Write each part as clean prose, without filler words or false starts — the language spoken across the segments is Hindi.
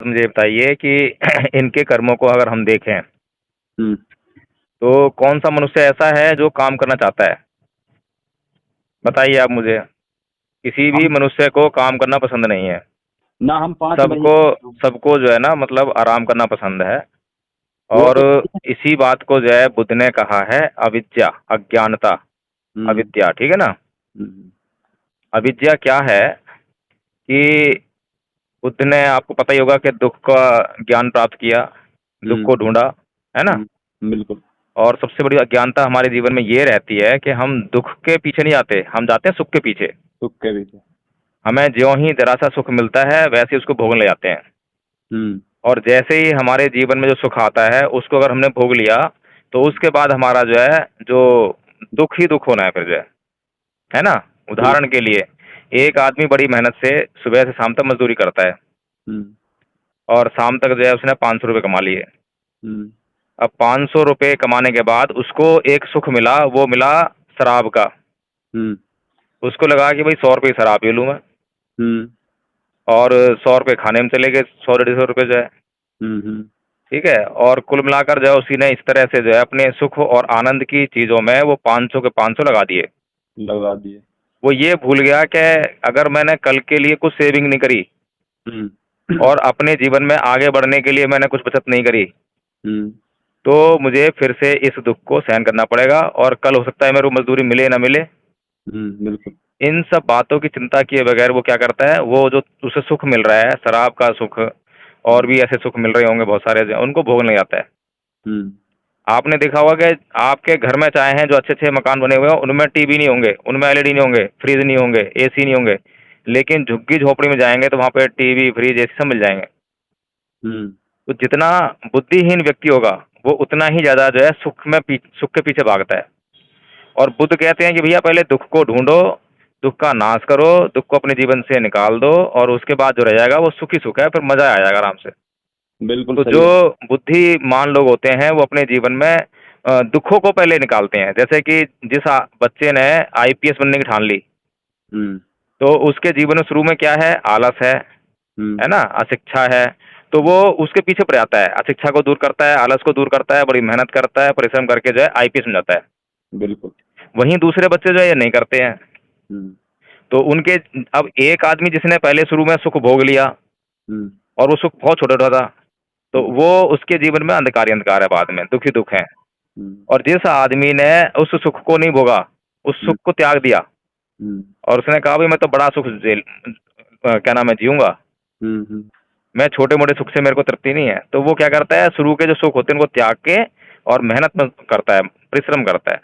मुझे बताइए कि इनके कर्मों को अगर हम देखें हम्म। तो कौन सा मनुष्य ऐसा है जो काम करना चाहता है? बताइए आप मुझे। किसी भी हम मनुष्य को काम करना पसंद नहीं है। ना, हम 5 महीने। सबको सबको जो है ना मतलब आराम करना पसंद है। वो और तो। इसी बात को जो है बुद्ध ने कहा है अविद्या, अज्ञानता, हम्म। अविद्या, ठीक है ना? हम्म। अविद्या क्या है कि बुद्ध ने, आपको पता ही होगा कि दुख का ज्ञान प्राप्त किया, दुख हम्म। को ढूंढा, है ना? बिल्कुल। और सबसे बड़ी अज्ञानता हमारे जीवन में ये रहती है कि हम दुख के पीछे नहीं जाते, हम जाते हैं सुख के पीछे। सुख के भी थे। हमें ज्यों ही जरा सा सुख मिलता है वैसे ही उसको भोगने ले जाते हैं। हम्म। और जैसे ही हमारे जीवन में जो सुख आता है उसको अगर हमने भोग लिया तो उसके बाद हमारा जो है जो दुख ही दुख होना है फिर जो है ना? उदाहरण बिल्कुल। के लिए एक आदमी बड़ी मेहनत से सुबह से शाम तक मजदूरी करता है हम्म। और शाम तक जो है उसने 500 रुपये कमा लिए। हम्म। अब 500 रुपये कमाने के बाद उसको एक सुख मिला, वो मिला शराब का। हम्म। उसको लगा कि भाई 100 रुपये की शराब पी लूँ मैं, हम्म। और 100 रुपये खाने में चले गए, 100 150 रुपये जो है, हम्म। ठीक है। और कुल मिलाकर जो है उसी ने इस तरह से जो है अपने सुख और आनंद की चीज़ों में वो 500 के 500 लगा दिए। लगा दिए। वो ये भूल गया कि अगर मैंने कल के लिए कुछ सेविंग नहीं करी हम्म। और अपने जीवन में आगे बढ़ने के लिए मैंने कुछ बचत नहीं करी हम्म। तो मुझे फिर से इस दुख को सहन करना पड़ेगा, और कल हो सकता है मेरे को मजदूरी मिले ना मिले। बिल्कुल। इन सब बातों की चिंता किए बगैर वो क्या करता है, वो जो उसे सुख मिल रहा है, शराब का सुख और भी ऐसे सुख मिल रहे होंगे बहुत सारे, उनको भोगने जाता है। हम्म। आपने देखा होगा कि आपके घर में चाहे हैं जो अच्छे अच्छे मकान बने हुए हैं उनमें टीवी नहीं होंगे, उनमें एलईडी नहीं होंगे, फ्रिज नहीं होंगे, एसी नहीं होंगे, लेकिन झुग्गी झोपड़ी में जाएंगे तो वहाँ पे टीवी फ्रिज एसी सब मिल जाएंगे। हम्म। तो जितना बुद्धिहीन व्यक्ति होगा वो उतना ही ज्यादा जो है सुख के पीछे भागता है। और बुद्ध कहते हैं कि भैया पहले दुख को ढूंढो, दुख का नाश करो, दुख को अपने जीवन से निकाल दो, और उसके बाद जो रह जाएगा वो सुखी सुख है, फिर मजा आ जाएगा आराम से। बिल्कुल तो सही जो बात। बुद्धिमान लोग होते हैं वो अपने जीवन में दुखों को पहले निकालते हैं। जैसे कि जिस बच्चे ने आईपीएस बनने की ठान ली हम्म। तो उसके जीवन में शुरू में क्या है, आलस हम्म। है ना, अशिक्षा है। तो वो उसके पीछे पड़ जाता है, अशिक्षा को दूर करता है, आलस को दूर करता है, बड़ी मेहनत करता है, परिश्रम करके जो है आईपीएस बन जाता है। बिल्कुल। वहीं दूसरे बच्चे जो है ये नहीं करते हैं। हम्म। तो उनके, अब एक आदमी जिसने पहले शुरू में सुख भोग लिया हम्म। और वो सुख बहुत छोटा छोटा था, तो हम्म। वो उसके जीवन में अंधकार ही अंधकार है, बाद में दुख ही दुख है। हम्म। और जिस आदमी ने उस सुख को नहीं भोगा, उस हम्म। सुख को त्याग दिया हम्म। और उसने कहा भाई मैं तो बड़ा सुख क्या नाम है, जीऊंगा, हम्म। मैं छोटे मोटे सुख से मेरे को तृप्ति नहीं है, तो वो क्या करता है, शुरू के जो सुख होते हैं उनको त्याग के और मेहनत में करता है, परिश्रम करता है।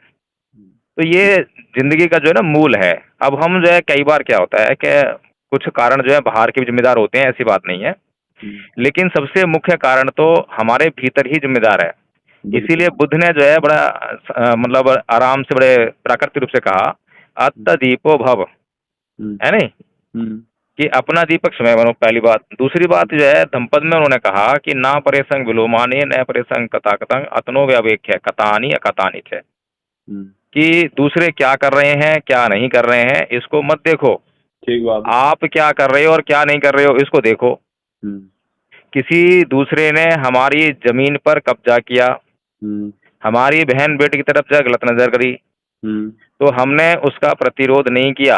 तो ये जिंदगी का जो है ना मूल है। अब हम जो है कई बार क्या होता है कि कुछ कारण जो है बाहर के भी जिम्मेदार होते हैं, ऐसी बात नहीं है, हम्म। लेकिन सबसे मुख्य कारण तो हमारे भीतर ही जिम्मेदार है। बिल्कुल। इसीलिए बुद्ध ने जो है बड़ा मतलब आराम से बड़े प्राकृतिक रूप से कहा, हम्म। अत्त दीपो भव, हम्म। है नहीं, हम्म। कि अपना दीपक स्वयं बनो, पहली बात। दूसरी बात जो है धम्पद में उन्होंने कहा कि ना परेसंग विलोमाने न परेसंग कथाकथंग अतनो व्यावेख्य कथानी अकथानी थे, हम्म। कि दूसरे क्या कर रहे हैं क्या नहीं कर रहे हैं इसको मत देखो, ठीक बात है। आप क्या कर रहे हो और क्या नहीं कर रहे हो इसको देखो। हम्म। किसी दूसरे ने हमारी जमीन पर कब्जा किया, हम्म। हमारी बहन बेटी की तरफ से गलत नजर करी, हम्म। तो हमने उसका प्रतिरोध नहीं किया,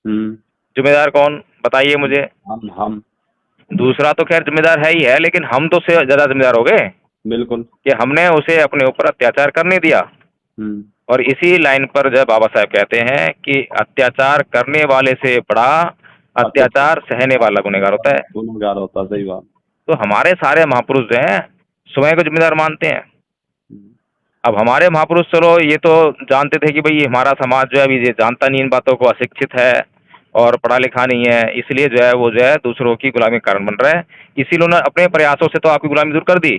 हम्म। जिम्मेदार कौन, बताइए मुझे? हम। दूसरा तो खैर जिम्मेदार है ही है, लेकिन हम तो से ज्यादा जिम्मेदार हो गए बिल्कुल। कि हमने उसे अपने ऊपर अत्याचार करने दिया। हम्म। और इसी लाइन पर जब बाबा साहब कहते हैं कि अत्याचार करने वाले से बड़ा अत्याचार सहने वाला गुनहगार होता है। गुनहगार होता, सही बात। तो हमारे सारे महापुरुष जो हैं स्वयं को जिम्मेदार मानते हैं। हम्म। अब हमारे महापुरुष चलो ये तो जानते थे कि भाई हमारा समाज जो है अभी ये जानता नहीं इन बातों को, अशिक्षित है और पढ़ा लिखा नहीं है, इसलिए जो है वो जो है दूसरों की गुलामी का कारण बन रहा है। इसीलिए उन्होंने अपने प्रयासों से तो आपकी गुलामी दूर कर दी,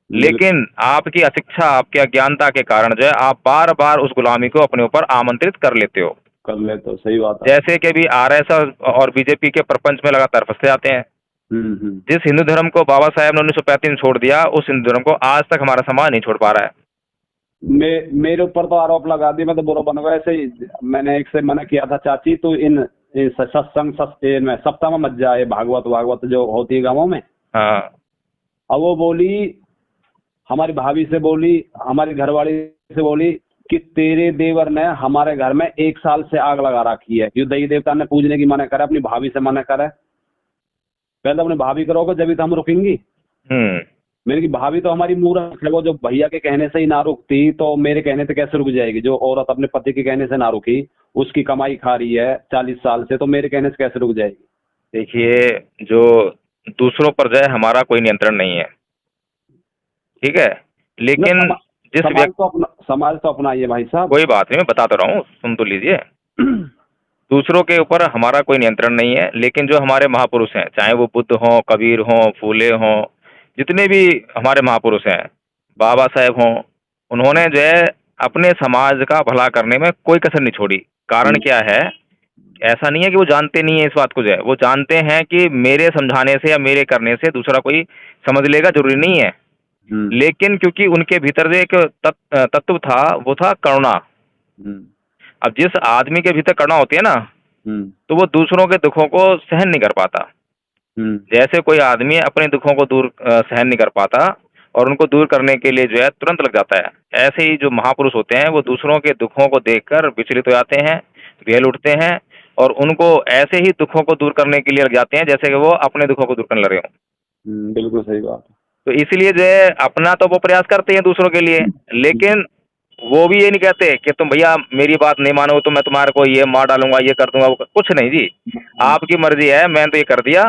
बिल्कुल। लेकिन आपकी अशिक्षा, आपकी अज्ञानता के कारण जो है आप बार बार उस गुलामी को अपने ऊपर आमंत्रित कर लेते हो। कर ले तो सही बात है। जैसे कि अभी आरएसएस और बीजेपी के प्रपंच में लगातार फंसते जाते हैं। हम्म। जिस हिंदू धर्म को बाबा साहेब ने 1935 में छोड़ दिया, उस हिंदू धर्म को आज तक हमारा समाज नहीं छोड़ पा रहा है। मेरे ऊपर तो आरोप लगा दिया, मैं तो बुरा बन गया। ऐसे ही मैंने एक से मना किया था, चाची तो इन सत्संग में सप्ताह में मत जाए, भागवत भागवत जो होती है गाँवों में, हाँ अब वो बोली, हमारी भाभी से बोली, हमारी घरवाली से बोली कि तेरे देवर ने हमारे घर में 1 साल से आग लगा रखी है, क्यों देवी देवता ने पूजने की मना करे, अपनी भाभी से मना करे। पहले अपनी भाभी करोगे जब तो हम रुकेंगी। मेरी भाभी तो हमारी मूर्ख है, वो जो भैया के कहने से ही ना रुकती तो मेरे कहने से कैसे रुक जाएगी। जो औरत अपने पति के कहने से ना रुकी, उसकी कमाई खा रही है 40 साल से, तो मेरे कहने से कैसे रुक जाएगी। देखिए, जो दूसरों पर जो है हमारा कोई नियंत्रण नहीं है, ठीक है, लेकिन जिस व्यक्ति, समाज तो अपना ही है भाई साहब। कोई बात नहीं, मैं बता तो रहा हूँ, सुन तो लीजिए। दूसरों के ऊपर हमारा कोई नियंत्रण नहीं है, लेकिन जो हमारे महापुरुष हैं, चाहे वो बुद्ध हों, कबीर हों, फूले हों, जितने भी हमारे महापुरुष हैं, बाबा साहेब हों, उन्होंने जो है अपने समाज का भला करने में कोई कसर नहीं छोड़ी। कारण क्या है, ऐसा नहीं है कि वो जानते नहीं है इस बात को, जो है वो जानते हैं कि मेरे समझाने से या मेरे करने से दूसरा कोई समझ लेगा, जरूरी नहीं है। लेकिन क्योंकि उनके भीतर जो एक तत्व था, वो था करुणा। अब जिस आदमी के भीतर करुणा होती है ना, तो वो दूसरों के दुखों को सहन नहीं कर पाता। जैसे कोई आदमी अपने दुखों को दूर सहन नहीं कर पाता और उनको दूर करने के लिए जो है तुरंत लग जाता है, ऐसे ही जो महापुरुष होते हैं वो दूसरों के दुखों को देखकर विचलित हो जाते हैं, बेल उठते हैं और उनको ऐसे ही दुखों को दूर करने के लिए लग जाते हैं जैसे कि वो अपने दुखों को दूर करने लगे हों। बिल्कुल सही बात है। तो इसलिए जो है अपना तो वो प्रयास करते हैं दूसरों के लिए, लेकिन वो भी ये नहीं कहते कि तुम भैया मेरी बात नहीं मानो तो मैं तुम्हारे को ये मार डालूंगा, ये कर दूंगा, वो कुछ नहीं जी, आपकी मर्जी है, मैंने तो ये कर दिया,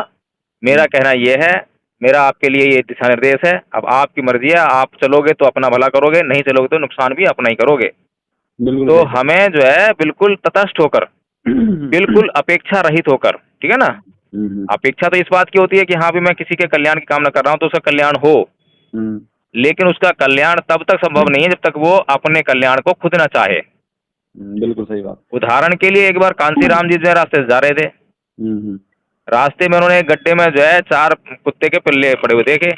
मेरा कहना ये है, मेरा आपके लिए ये दिशा निर्देश है, अब आपकी मर्जी है, आप चलोगे तो अपना भला करोगे, नहीं चलोगे तो नुकसान भी अपना ही करोगे। तो हमें जो है बिल्कुल तटस्थ होकर, बिल्कुल अपेक्षा रहित होकर, ठीक है ना, अपेक्षा तो इस बात की होती है कि हाँ भी मैं किसी के कल्याण की कामना कर रहा हूँ तो उसका कल्याण हो, लेकिन उसका कल्याण तब तक संभव नहीं है जब तक वो अपने कल्याण को खुद ना चाहे। बिल्कुल सही बात। उदाहरण के लिए एक बार कांसी राम जी जो है रास्ते से जा रहे थे, रास्ते में उन्होंने एक गड्ढे में जो है 4 कुत्ते के पिल्ले पड़े हुए देखे।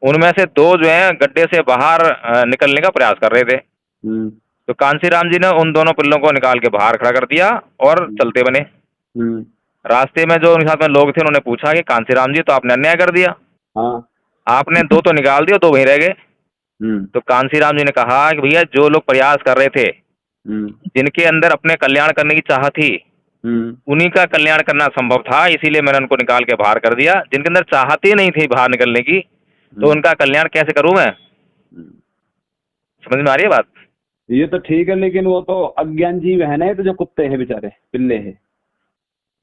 उनमें से 2 जो है गड्ढे से बाहर निकलने का प्रयास कर रहे थे। तो कांसी राम जी ने उन दोनों पिल्लों को निकाल के बाहर खड़ा कर दिया और चलते बने। रास्ते में जो उनके साथ में लोग थे उन्होंने पूछा कि कांसी राम जी, तो आपने अन्याय कर दिया, आपने 2 तो निकाल दिया, 2 वहीं रह गए। तो कांसी राम जी ने कहा कि भैया जो लोग प्रयास कर रहे थे, जिनके अंदर अपने कल्याण करने की चाह थी, उन्हीं का कल्याण करना संभव था, इसीलिए मैंने उनको निकाल के बाहर कर दिया। जिनके अंदर चाहते नहीं थी बाहर निकलने की, तो उनका कल्याण कैसे करूं मैं? समझ में आ रही है बात? ये तो ठीक है, लेकिन वो तो अज्ञान जीव है ना, तो जो कुत्ते हैं बेचारे, पिल्ले हैं।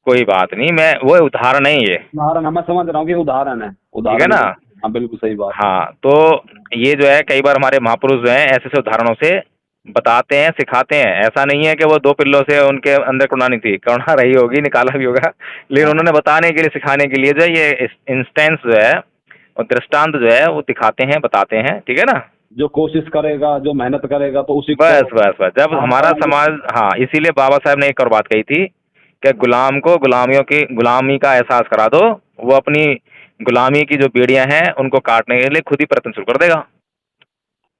कोई बात नहीं, मैं वो उदाहरण है, ये उदाहरण मैं समझ रहा हूँ कि उदाहरण है, ठीक है ना। हाँ बिल्कुल सही बात। हाँ, तो ये जो है कई बार हमारे महापुरुष जो हैं ऐसे उदाहरणों से बताते हैं, सिखाते हैं। ऐसा नहीं है कि वो 2 पिल्लों से उनके अंदर करुणा नहीं थी, करुणा रही होगी, निकाला भी होगा, लेकिन उन्होंने बताने के लिए, सिखाने के लिए जो ये इंस्टेंस जो है और दृष्टांत जो है वो दिखाते हैं, बताते हैं, ठीक है ना। जो कोशिश करेगा, जो मेहनत करेगा तो उसी बस बस बस, जब हमारा समाज, हाँ, इसीलिए बाबा साहब ने एक और बात कही थी कि गुलाम को गुलामी का एहसास करा दो, वो अपनी गुलामी की जो बेड़ियां हैं उनको काटने के लिए खुद ही प्रयत्न शुरू कर देगा।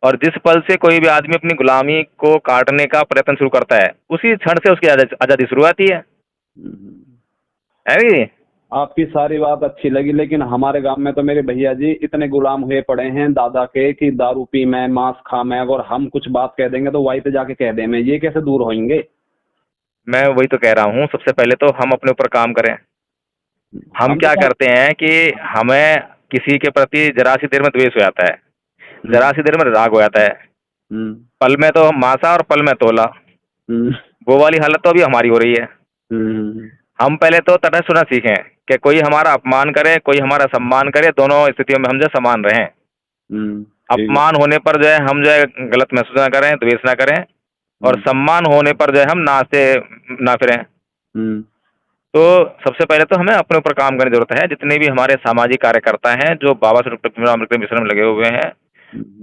और जिस पल से कोई भी आदमी अपनी गुलामी को काटने का प्रयत्न शुरू करता है, उसी क्षण से उसकी आजादी शुरू होती है नहीं? आपकी सारी बात अच्छी लगी, लेकिन हमारे गांव में तो मेरे भैया जी इतने गुलाम हुए पड़े हैं दादा के कि दारू पी मैं, मांस खा मैं, अगर हम कुछ बात कह देंगे तो वहीं पे जाके कह दें मैं, ये कैसे दूर होंगे? मैं वही तो कह रहा हूँ, सबसे पहले तो हम अपने ऊपर काम करें। हम क्या करते हैं कि हमें किसी के प्रति जरा सी देर में द्वेष हो जाता है, जरा सी देर में राग हो जाता है, पल में तो मासा और पल में तोला, वो वाली हालत तो अभी हमारी हो रही है। हम पहले तो तटस्थ होना सीखें कि कोई हमारा अपमान करे, कोई हमारा सम्मान करे, दोनों स्थितियों में हम जो समान रहें। अपमान होने पर जो है हम जो है गलत महसूस ना करें, द्वेष ना करें, और सम्मान होने पर जो है हम नाचते ना फिरें। तो सबसे पहले तो हमें अपने ऊपर काम करने की जरूरत है। जितने भी हमारे सामाजिक कार्यकर्ता हैं जो बाबा साहब मिशन में लगे हुए हैं,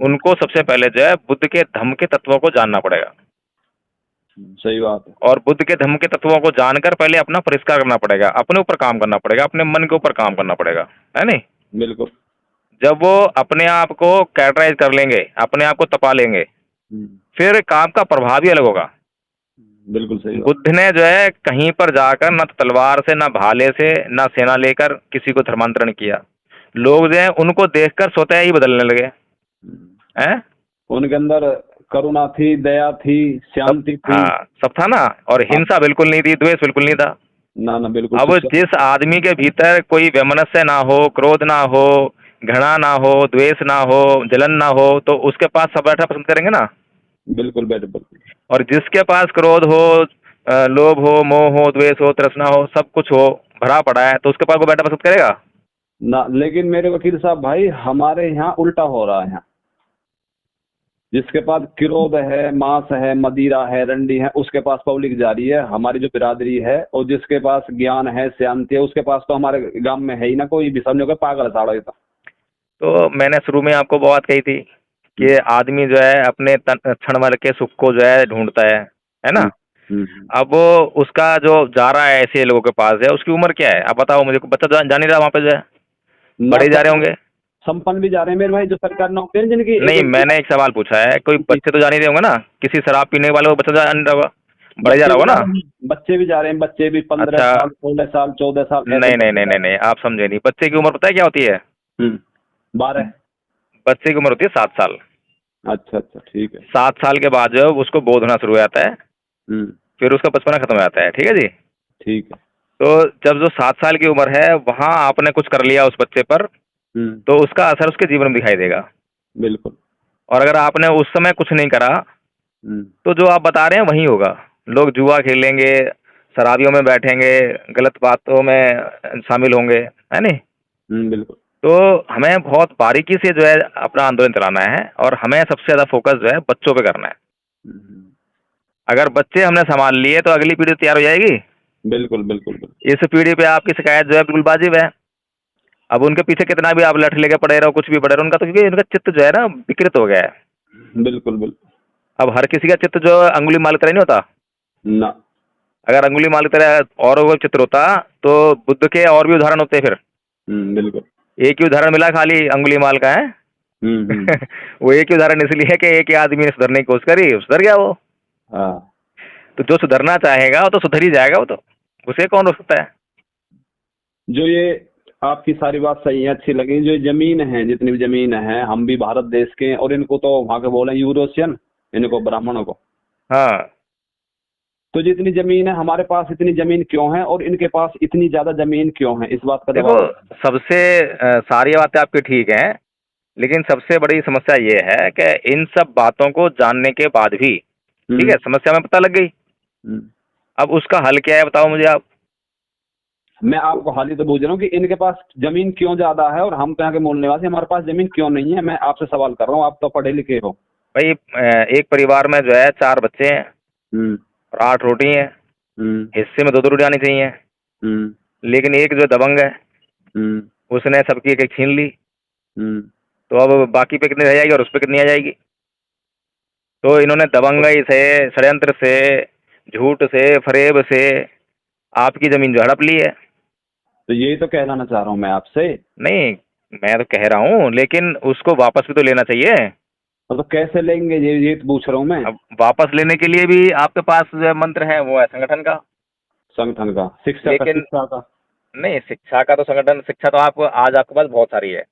उनको सबसे पहले जो है बुद्ध के धम्म के तत्वों को जानना पड़ेगा। सही बात है। और बुद्ध के धम्म के तत्वों को जानकर पहले अपना परिष्कार करना पड़ेगा, अपने ऊपर काम करना पड़ेगा, अपने मन के ऊपर काम करना पड़ेगा, है नहीं? बिल्कुल। जब वो अपने आप को कैरेक्टराइज कर लेंगे, अपने आप को तपा लेंगे, फिर काम का प्रभाव भी अलग होगा। बिल्कुल सही बात। बुद्ध ने जो है कहीं पर जाकर न तलवार से, न भाले से, न सेना लेकर किसी को धर्मांतरण किया। लोग जो है उनको देखकर स्वतः ही बदलने लगे हैं। उनके अंदर करुणा थी, दया थी, शांति थी। हाँ, सब था ना। और हाँ, हिंसा बिल्कुल नहीं थी, द्वेष बिल्कुल नहीं था। ना ना बिल्कुल अब शिक्षा। जिस आदमी के भीतर कोई वैमनस्य ना हो, क्रोध ना हो, घृणा ना हो, द्वेष ना हो, जलन ना हो, तो उसके पास सब बैठना पसंद करेंगे ना। बिल्कुल बिल्कुल। और जिसके पास क्रोध हो, लोभ हो, मोह हो, द्वेष हो, तृष्णा हो, सब कुछ हो, भरा पड़ा है, तो उसके पास वो बैठना पसंद करेगा। ना, लेकिन मेरे वकील साहब भाई हमारे यहाँ उल्टा हो रहा है। यहाँ जिसके पास क्रोध है, मांस है, मदिरा है, रंडी है, उसके पास पब्लिक जा रही है, हमारी जो बिरादरी है। और जिसके पास ज्ञान है, शांति है, उसके पास तो हमारे गांव में है ही ना कोई भी, सब लोग पागल साड़ा। तो मैंने शुरू में आपको बात कही थी कि आदमी जो है अपने क्षण भर के सुख को जो है ढूंढता है ना। अब वो उसका जो जा रहा है ऐसे लोगों के पास है, उसकी उम्र क्या है आप बताओ मुझे। बच्चा जा नहीं रहा वहाँ पे जो है, बड़े जा रहे होंगे। संपन्न भी जा रहे हैं मेरे भाई, जो सरकारी नौकरी है जिनकी। नहीं, मैंने एक सवाल पूछा है, कोई बच्चे तो जा नहीं रहे होंगे ना, किसी शराब पीने वाले को बच्चा जा नहीं रहा होगा, बड़े जा रहा होगा ना। बच्चे भी जा रहे हैं, बच्चे भी 15 अच्छा, साल 16 साल 14 साल ऐसे नहीं नहीं नहीं नहीं नहीं, आप समझे नहीं। बच्चे की उम्र पता है क्या होती है? 12। बच्चे की उम्र होती है 7 साल। अच्छा अच्छा, ठीक है। 7 साल के बाद जो उसको बोध होना शुरू हो जाता है, फिर उसका बचपना खत्म हो जाता है। ठीक है जी। ठीक है। तो जब जो 7 साल की उम्र है, वहां आपने कुछ कर लिया उस बच्चे पर, तो उसका असर उसके जीवन में दिखाई देगा। बिल्कुल। और अगर आपने उस समय कुछ नहीं करा, तो जो आप बता रहे हैं वही होगा। लोग जुआ खेलेंगे, शराबियों में बैठेंगे, गलत बातों में शामिल होंगे, है नहीं। बिल्कुल। तो हमें बहुत बारीकी से जो है अपना आंदोलन चलाना है, और हमें सबसे ज्यादा फोकस जो है बच्चों पे करना है। अगर बच्चे हमने संभाल लिए तो अगली पीढ़ी तैयार हो जाएगी। बिल्कुल बिल्कुल बिल्कुल। इस पीढ़ी पे आपकी शिकायत जो है बिल्कुल वाजिब है। अब उनके पीछे कितना भी आप लठ लेके पड़े रहो, कुछ भी पड़े रहो, उनका तो क्योंकि उनका चित्त जो है ना विकृत हो गया है। बिल्कुल बिल्कुल। अब हर किसी का चित्त जो अंगुली माल तरह नहीं होता ना। अगर अंगुली माल की तरह और वो चित्र होता तो बुद्ध के और भी उदाहरण होते फिर। बिल्कुल। एक ही उदाहरण मिला खाली अंगुली माल का है। वो एक ही उदाहरण इसलिए है कि एक ही आदमी ने सुधरने की कोशिश करी, सुधर गया वो। हाँ। तो जो सुधरना चाहेगा वो तो सुधर ही जाएगा, वो तो उसे कौन रोक सकता है। जो ये आपकी सारी बात सही है, अच्छी लगी। जो जमीन है, जितनी भी जमीन है, हम भी भारत देश के हैं, और इनको तो वहां के बोले यूरोशियन, इनको ब्राह्मणों को। हाँ, तो जितनी जमीन है हमारे पास, इतनी जमीन क्यों है, और इनके पास इतनी ज्यादा जमीन क्यों है, इस बात का देखो जवाब। सबसे सारी बातें आपकी ठीक हैं, लेकिन सबसे बड़ी समस्या ये है कि इन सब बातों को जानने के बाद भी, ठीक है, समस्या में पता लग गई, अब उसका हल क्या है बताओ मुझे आप। मैं आपको हाल ही तो पूछ रहा हूँ कि इनके पास जमीन क्यों ज्यादा है, और हम तो यहाँ के मूल निवासी, हमारे पास जमीन क्यों नहीं है। मैं आपसे सवाल कर रहा हूँ, आप तो पढ़े लिखे हो। भाई एक परिवार में जो है 4 बच्चे हैं और 8 रोटी हैं, हिस्से में 2 रोटी आनी चाहिए। लेकिन एक जो दबंग है उसने सबकी एक एक छीन ली, तो अब बाकी पे कितनी रह जाएगी और उस पर कितनी आ जाएगी। तो इन्होंने दबंगई से, षड्यंत्र से, झूठ से, फरेब से आपकी जमीन जो हड़प ली है। तो यही तो कहना चाह रहा हूँ मैं आपसे। नहीं, मैं तो कह रहा हूँ, लेकिन उसको वापस भी तो लेना चाहिए। तो कैसे लेंगे, ये तो पूछ रहा हूँ मैं। अब वापस लेने के लिए भी आपके पास जो मंत्र है वो है संगठन का, संगठन का, शिक्षा का, लेकिन शिक्षा का। नहीं, शिक्षा का तो संगठन, शिक्षा तो आप आज आपके पास बहुत सारी है।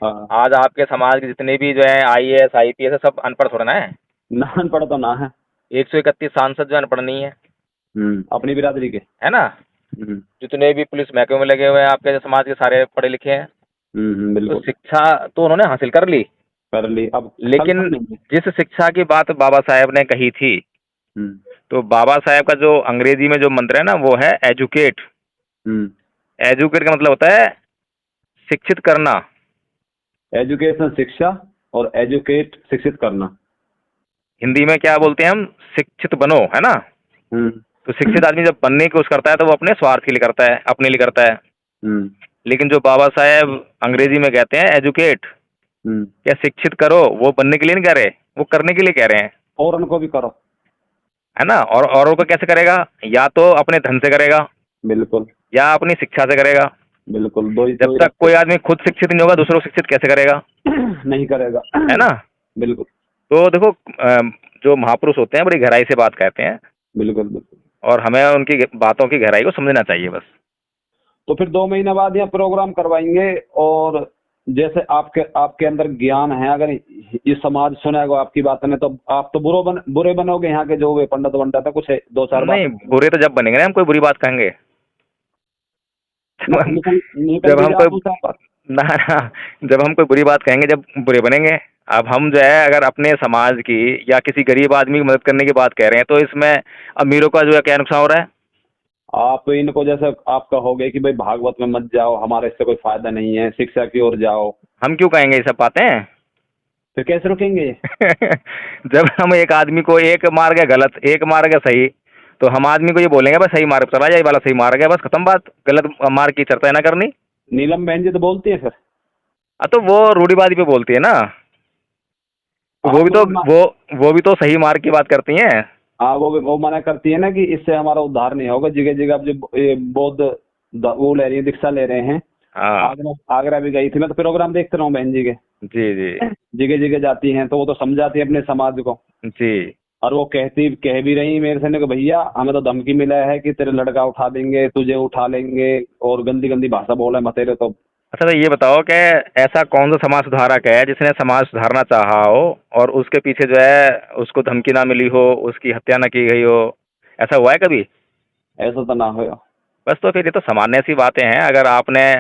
हाँ। आज आपके समाज के जितने भी जो है IAS IPS है, सब अनपढ़ थोड़ा ना है। ना अनपढ़ तो ना है। 131 सांसद जो अनपढ़ नहीं है, अपनी बिरादरी के, है ना। जितने भी पुलिस महकमे में लगे हुए हैं आपके समाज के, सारे पढ़े लिखे हैं। तो बिल्कुल। शिक्षा तो उन्होंने हासिल कर ली, अब लेकिन जिस शिक्षा की बात बाबा साहेब ने कही थी, तो बाबा साहेब का जो अंग्रेजी में जो मंत्र है ना वो है एजुकेट। एजुकेट का मतलब होता है शिक्षित करना। एजुकेशन शिक्षा, और एजुकेट शिक्षित करना। हिंदी में क्या बोलते हैं हम, शिक्षित बनो, है ना। तो शिक्षित आदमी जब बनने की कोशिश करता है तो वो अपने स्वार्थ के लिए करता है, अपने लिए करता है। लेकिन जो बाबा साहेब अंग्रेजी में कहते हैं एजुकेट, क्या शिक्षित करो, वो बनने के लिए नहीं कह रहे, वो करने के लिए कह रहे हैं। और उनको भी करो, है ना। और औरों को कैसे करेगा, या तो अपने धन से करेगा, बिल्कुल, या अपनी शिक्षा से करेगा। बिल्कुल। जब तक कोई आदमी खुद शिक्षित नहीं होगा, दूसरों को शिक्षित कैसे करेगा, नहीं करेगा, है ना। बिल्कुल। तो देखो जो महापुरुष होते हैं बड़ी गहराई से बात कहते हैं, बिल्कुल बिल्कुल, और हमें उनकी बातों की गहराई को समझना चाहिए बस। तो फिर 2 महीने बाद यहाँ प्रोग्राम करवाएंगे, और जैसे आपके अंदर ज्ञान है, अगर ये समाज सुनेगा आपकी बातें तो आप तो बुरे बनोगे। यहाँ के जो वे पंडित वंडित है, कुछ 2-4 नहीं, बात बुरे तो जब बनेंगे ना हम कोई बुरी बात कहेंगे। जब हम निकल जब भी हम जाओ कोई ना ना जब हम कोई बुरी बात कहेंगे जब बुरे बनेंगे। अब हम जो है अगर अपने समाज की या किसी गरीब आदमी की मदद करने की बात कह रहे हैं तो इसमें अमीरों का जो है क्या नुकसान हो रहा है? आप इनको जैसे आप कहोगे कि भाई भागवत में मत जाओ, हमारे इससे कोई फायदा नहीं है, शिक्षा की ओर जाओ, हम क्यों कहेंगे ये सब बातें? फिर कैसे रुकेंगे ये? जब हम एक आदमी को एक मार्ग है गलत, एक मार्ग है सही, तो हम आदमी को ये बोलेंगे बस सही मार्ग चला जाए, वाला सही मार्ग है, बस खत्म बात। गलत मार्ग की चर्चा ना करनी। नीलम बहन जी तो बोलती है फिर। तो वो रूढ़िवादी पे बोलती है ना। तो वो भी तो आपको वो भी तो सही मार्ग की बात करती हैं। हाँ, वो मना करती है ना कि इससे हमारा उद्धार नहीं होगा। जगह जगह अब जो ये बौद्ध वो ले रही है, दीक्षा ले रहे हैं। हाँ आगरा भी गई थी, मैं तो प्रोग्राम देखते रहा हूँ बहन जी के। जी जी जगह जगह जाती हैं तो वो तो समझाती है अपने समाज को। जी। और वो कह भी रही मेरे से ने कि भैया हमें तो धमकी मिला है कि तेरे लड़का उठा देंगे, तुझे उठा लेंगे, और गंदी गंदी भाषा बोले मतेरे। तो अच्छा, तो ये बताओ कि ऐसा कौन सा समाज सुधारक है जिसने समाज सुधारना चाहा हो और उसके पीछे जो है उसको धमकी ना मिली हो, उसकी हत्या ना की गई हो? ऐसा हुआ है कभी? ऐसा तो ना हो। बस तो फिर ये तो सामान्य सी बातें हैं। अगर आपने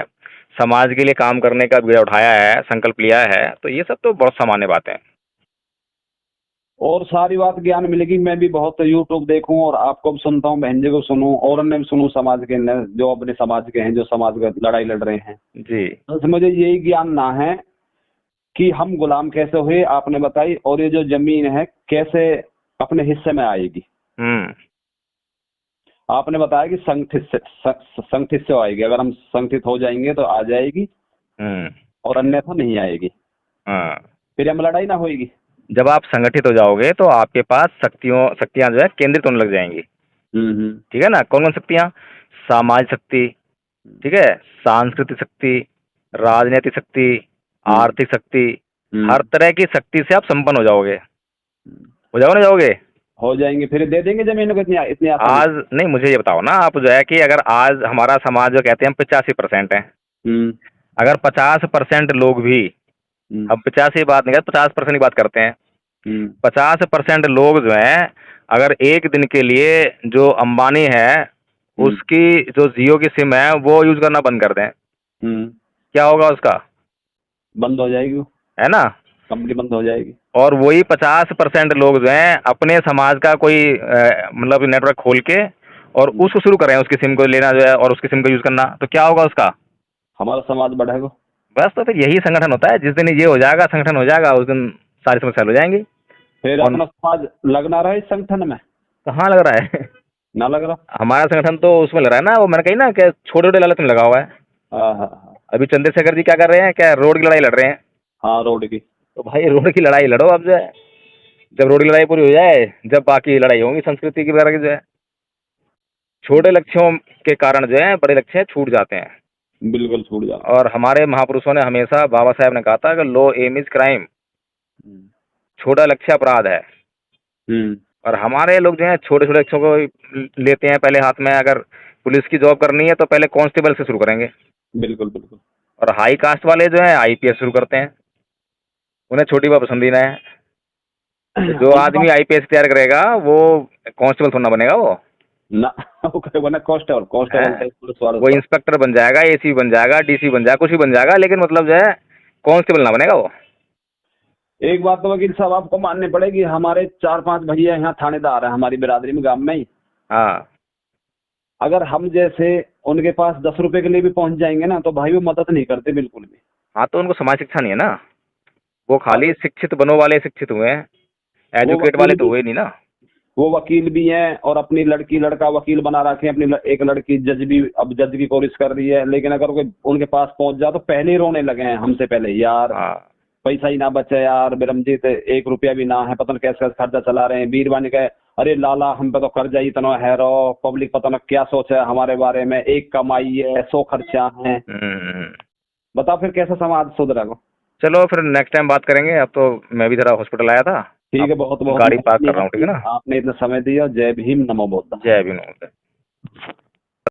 समाज के लिए काम करने का बीड़ा उठाया है, संकल्प लिया है, तो ये सब तो बहुत सामान्य बातें हैं। और सारी बात ज्ञान मिलेगी। मैं भी बहुत यूट्यूब देखूं और आपको भी सुनता हूँ, बहन जी को सुनूं और अन्य भी सुनूं, समाज के जो अपने समाज के हैं, जो समाज में लड़ाई लड़ रहे हैं। जी तो मुझे यही ज्ञान ना है कि हम गुलाम कैसे हुए, आपने बताई, और ये जो जमीन है कैसे अपने हिस्से में आएगी। आपने बताया कि संगठित से आएगी। अगर हम संगठित हो जाएंगे तो आ जाएगी, और अन्यथा नहीं आएगी। हाँ। फिर हम लड़ाई ना होगी। जब आप संगठित हो जाओगे तो आपके पास शक्तियां जो है केंद्रित होने लग जाएंगी। ठीक है ना? कौन कौन शक्तियां? सामाजिक शक्ति, ठीक है, सांस्कृतिक शक्ति, राजनीतिक शक्ति, आर्थिक शक्ति, हर तरह की शक्ति से आप संपन्न हो जाओगे। हो जाओगे ना? जाओगे? हो जाएंगे। फिर दे देंगे जमीन को इतनी इतनी आसानी आज नहीं, मुझे ये बताओ ना आप जो है कि अगर आज हमारा समाज जो कहते हैं हम 85% है, से। अगर 50% लोग भी, हम 50 की बात नहीं करते, 50% की बात करते हैं, 50% लोग जो हैं अगर एक दिन के लिए जो अंबानी है उसकी जो जियो की सिम है वो यूज करना बंद कर दें, क्या होगा उसका? बंद हो जाएगी, है ना? कंपनी बंद हो जाएगी। और वही 50% लोग जो हैं अपने समाज का कोई मतलब नेटवर्क खोल के और उसको शुरू कर रहे हैं, उसकी सिम को लेना जो है और उसकी सिम को यूज करना, तो क्या होगा उसका? हमारा समाज बढ़ेगा। बस तो फिर यही संगठन होता है। जिस दिन ये हो जाएगा, संगठन हो जाएगा, उस दिन सारी समस्या हो जाएंगी। फिर और अपना समाज लगना रहा है इस संगठन में। कहाँ लग रहा है? ना लग रहा। हमारा संगठन तो उसमें लग रहा है ना, वो मैंने कही ना कि छोटे छोटे लालच में लगा हुआ है। हाँ हाँ अभी चंद्रशेखर जी क्या कर रहे हैं? क्या रोड की लड़ाई लड़ रहे हैं? हाँ, रोड की। तो भाई रोड की लड़ाई लड़ो अब जो है। जब रोड की लड़ाई पूरी हो जाए, जब बाकी लड़ाई होंगी संस्कृति की वगैरह की जो है। छोटे लक्ष्यों के कारण जो है बड़े लक्ष्य छूट जाते हैं। बिल्कुल छूट जाओ। और हमारे महापुरुषों ने हमेशा, बाबा साहब ने कहा था कि लो एम इज क्राइम, छोटा लक्ष्य अपराध है। और हमारे लोग जो है छोटे छोटे लक्ष्यों को लेते हैं पहले हाथ में। अगर पुलिस की जॉब करनी है तो पहले कांस्टेबल से शुरू करेंगे, बिल्कुल बिल्कुल। और हाई कास्ट वाले जो है आईपीएस शुरू करते हैं। उन्हें छोटी बात पसंदीदा है। तो जो आदमी आईपीएस तैयार करेगा वो कांस्टेबल थोड़ा बनेगा, वो ना वो बना कांस्टेबल। पुलिस वाला वो इंस्पेक्टर बन जाएगा, एसी बन जाएगा, डीसी बन जाएगा, कुछ भी बन जाएगा, लेकिन मतलब जो है कांस्टेबल ना बनेगा वो। एक बात तो वकील साहब आपको माननी पड़ेगी, हमारे 4-5 भैया यहाँ थानेदार है हमारी बिरादरी में, गांव में ही। हाँ। अगर हम जैसे उनके पास 10 रुपए के लिए भी पहुंच जाएंगे ना तो भाई वो मदद नहीं करते बिल्कुल भी। हाँ, तो उनको समाज शिक्षा नहीं है ना। वो खाली शिक्षित बनो वाले शिक्षित हुए हैं, एजुकेट वाले तो हुए नहीं ना। वो वकील भी हैं और अपनी लड़की लड़का वकील बना रखे हैं। अपनी एक लड़की जज भी, अब जज की कोशिश कर रही है, लेकिन अगर कोई उनके पास पहुंच जाए तो पहले ही रोने लगे हैं हमसे पहले, यार पैसा ही ना बचे यार, बिरमजीत 1 रुपया भी ना है, पता नहीं कैसे कैसे खर्चा चला रहे हैं। वीरवानी कहे अरे लाला हम पे तो कर्जा ही इतना है रो, पब्लिक पता ना क्या सोच है हमारे बारे में, एक कमाई है 100 खर्चा है। बताओ फिर कैसा समाज सुधरेगा? चलो फिर नेक्स्ट टाइम बात करेंगे। अब तो मैं भी जरा हॉस्पिटल आया था। ठीक है, बहुत बहुत गाड़ी पार्क कर रहा हूँ, ठीक है ना? आपने इतना समय दिया। जय भीम, नमो बुद्ध। जय भीम।